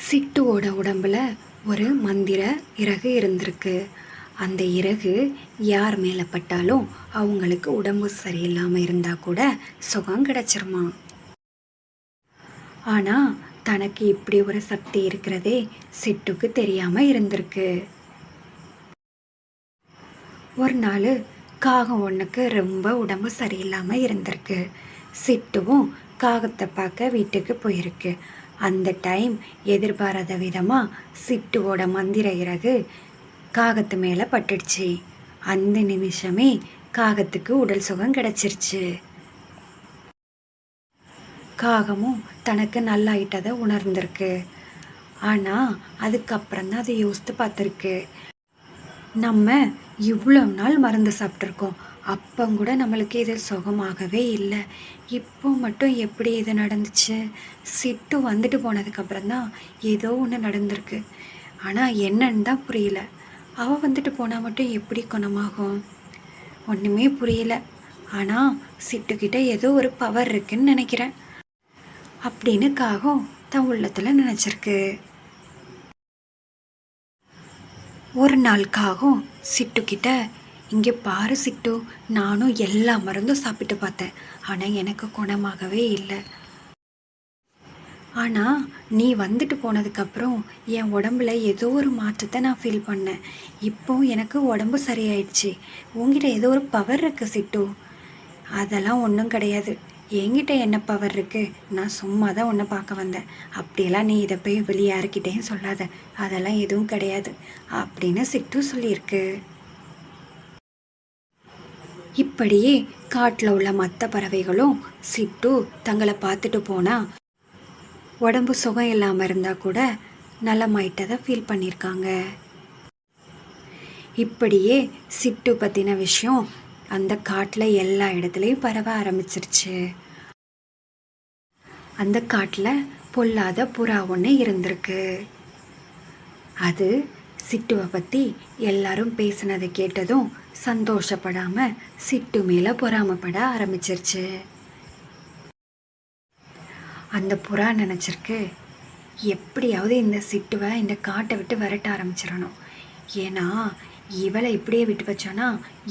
சிட்டுவோட உடம்புல ஒரு மந்திர இறகு இருந்திருக்கு. அந்த இறகு யார் மேலே பட்டாலும் அவங்களுக்கு உடம்பு சரியில்லாமல் இருந்தால் கூட சுகம் கிடச்சிருமா. ஆனால் தனக்கு இப்படி ஒரு சக்தி இருக்கிறதே சிட்டுக்கு தெரியாமல் இருந்திருக்கு. ஒரு நாள் காகம் ஒன்றுக்கு ரொம்ப உடம்பு சரியில்லாமல் இருந்திருக்கு. சிட்டுவும் காகத்தை பார்க்க வீட்டுக்கு போயிருக்கு. அந்த டைம் எதிர்பாராத விதமாக சிட்டுவோட மந்திர இறகு காகத்து மேலே பட்டுடுச்சு. அந்த நிமிஷமே காகத்துக்கு உடல் சுகம் கிடச்சிருச்சு. காகமும் தனக்கு நல்லாயிட்டதை உணர்ந்திருக்கு. ஆனால் அதுக்கப்புறம் தான் அதை யோசித்து பார்த்துருக்கு. நம்ம இவ்வளோ நாள் மருந்து சாப்பிட்ருக்கோம், அப்போ கூட நம்மளுக்கு இது சுகமாகவே இல்லை. இப்போ மட்டும் எப்படி இது நடந்துச்சு? சிட்டு வந்துட்டு போனதுக்கப்புறம் தான் ஏதோ ஒன்று நடந்திருக்கு. ஆனால் என்னன்னு தான் புரியல. அவள் வந்துட்டு போனால் மட்டும் எப்படி குணமாகும்? ஒன்றுமே புரியல. ஆனால் சிட்டுக்கிட்ட ஏதோ ஒரு பவர் இருக்குன்னு நினைக்கிறேன் அப்படின்னு காகம் தன் உள்ளத்தில் நினச்சிருக்கு. ஒரு நாள் காகம் சிட்டுக்கிட்ட, இங்கே பாரு சிட்டு, நானும் எல்லா மருந்தும் சாப்பிட்டு பார்த்தேன், ஆனால் எனக்கு குணமாகவே இல்லை. ஆனால் நீ வந்துட்டு போனதுக்கப்புறம் என் உடம்புல ஏதோ ஒரு மாற்றத்தை நான் ஃபீல் பண்ணேன். இப்போ எனக்கு உடம்பு சரியாயிடுச்சு. உங்ககிட்ட ஏதோ ஒரு பவர் இருக்குது சிட்டு. அதெல்லாம் ஒன்றும் கிடையாது. என்கிட்ட என்ன பவர் இருக்குது? நான் சும்மா தான் உன்னை பார்க்க வந்தேன். அப்படியெல்லாம் நீ இதை போய் வெளியே யாருக்கிட்டேயும் சொல்லாத. அதெல்லாம் எதுவும் கிடையாது அப்படின்னு சிட்டு சொல்லியிருக்கு. இப்படியே காட்டில் உள்ள மற்ற பறவைகளும் சிட்டு தங்களை பார்த்துட்டு போனால் உடம்பு சுகம் இல்லாமல் இருந்தால் கூட நலமாயிட்டதை ஃபீல் பண்ணியிருக்காங்க. இப்படியே சிட்டு பற்றின விஷயம் அந்த காட்டில் எல்லா இடத்துலையும் பரவ ஆரம்பிச்சிருச்சு. அந்த காட்டில் பொல்லாத புறா ஒன்று இருந்திருக்கு. அது சிட்டுவை பற்றி எல்லாரும் பேசினதை கேட்டதும் சந்தோஷப்படாமல் சிட்டு மேலே பொறாமப்பட ஆரம்பிச்சிருச்சு. அந்த புறா நினச்சிருக்கு, எப்படியாவது இந்த சிட்டுவை இந்த காட்டை விட்டு விரட்ட ஆரம்பிச்சிடணும். ஏன்னா இவளை இப்படியே விட்டு வச்சோன்னா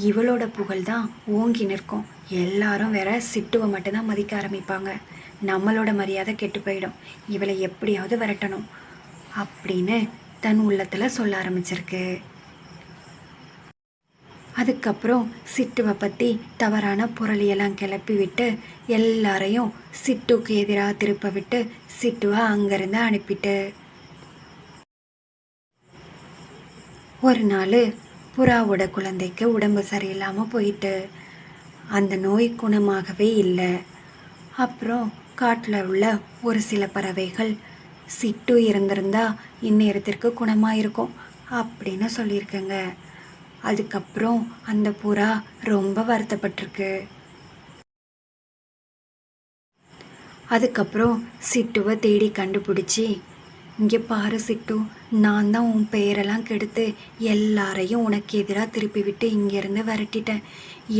இவளோட புகழ் தான் ஓங்கி நிற்கும். எல்லாரும் வேற சிட்டுவை மட்டும்தான் மதிக்க ஆரம்பிப்பாங்க. நம்மளோட மரியாதை கெட்டு போயிடும். இவளை எப்படியாவது விரட்டணும் அப்படின்னு தன் உள்ளத்தில் சொல்ல ஆரம்பிச்சிருக்கு. அதுக்கப்புறம் சிட்டுவை பற்றி தவறான புரளியெல்லாம் கிளப்பி விட்டு எல்லாரையும் சிட்டுக்கு எதிராக திருப்ப விட்டு சிட்டுவை அங்கேருந்து அனுப்பிட்டு ஒரு நாள் புறாவோட குழந்தைக்கு உடம்பு சரியில்லாமல் போயிட்டு அந்த நோய் குணமாகவே இல்லை. அப்புறம் காட்டில் உள்ள ஒரு சில பறவைகள் சிட்டு இருந்திருந்தா இந்நேரத்திற்கு குணமாயிருக்கும் அப்படின்னு சொல்லியிருக்கேங்க. அதுக்கப்புறம் அந்த புறா ரொம்ப வருத்தப்பட்டிருக்கு. அதுக்கப்புறம் சிட்டுவை தேடி கண்டுபிடிச்சி, இங்கே பாரு சிட்டு, நான் தான் உன் பெயரெல்லாம் கெடுத்து எல்லாரையும் உனக்கு எதிராக திருப்பி விட்டு இங்கேருந்து விரட்டிட்டேன்.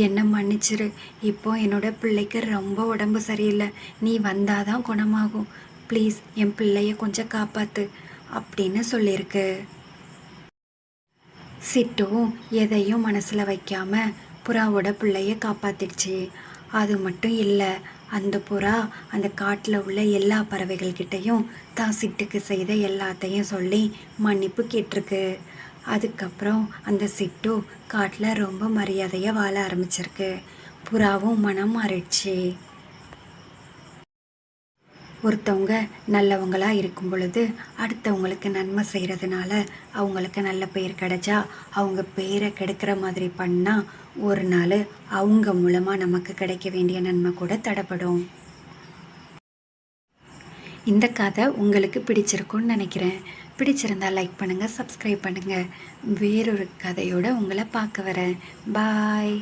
என்னை மன்னிச்சிரு. இப்போ என்னோட பிள்ளைக்கு ரொம்ப உடம்பு சரியில்லை. நீ வந்தாதான் குணமாகும். ப்ளீஸ் என் பிள்ளைய கொஞ்சம் காப்பாற்று அப்படின்னு சொல்லியிருக்கு. சிட்டுவும் எதையும் மனசில் வைக்காம புறாவோட பிள்ளைய காப்பாத்திடுச்சு. அது மட்டும் இல்லை, அந்த புறா அந்த காட்டில் உள்ள எல்லா பறவைகள்கிட்டையும் தான் சிட்டுக்கு செய்த எல்லாத்தையும் சொல்லி மன்னிப்பு கேட்டிருக்கு. அதுக்கப்புறம் அந்த சிட்டு காட்டில் ரொம்ப மரியாதையாக வாழ ஆரம்பிச்சிருக்கு. புறாவும் மனம் மாறிடுச்சு. ஒருத்தவங்க நல்லவங்களாக இருக்கும் பொழுது அடுத்தவங்களுக்கு நன்மை செய்கிறதுனால அவங்களுக்கு நல்ல பெயர் கிடைச்சா அவங்க பெயரை கெடுக்கிற மாதிரி பண்ணால் ஒரு நாள் அவங்க மூலமாக நமக்கு கிடைக்க வேண்டிய நன்மை கூட தடைப்படும். இந்த கதை உங்களுக்கு பிடிச்சிருக்குன்னு நினைக்கிறேன். பிடிச்சிருந்தால் லைக் பண்ணுங்கள், சப்ஸ்கிரைப் பண்ணுங்கள். வேறொரு கதையோடு உங்களை பார்க்க வரேன். பாய்.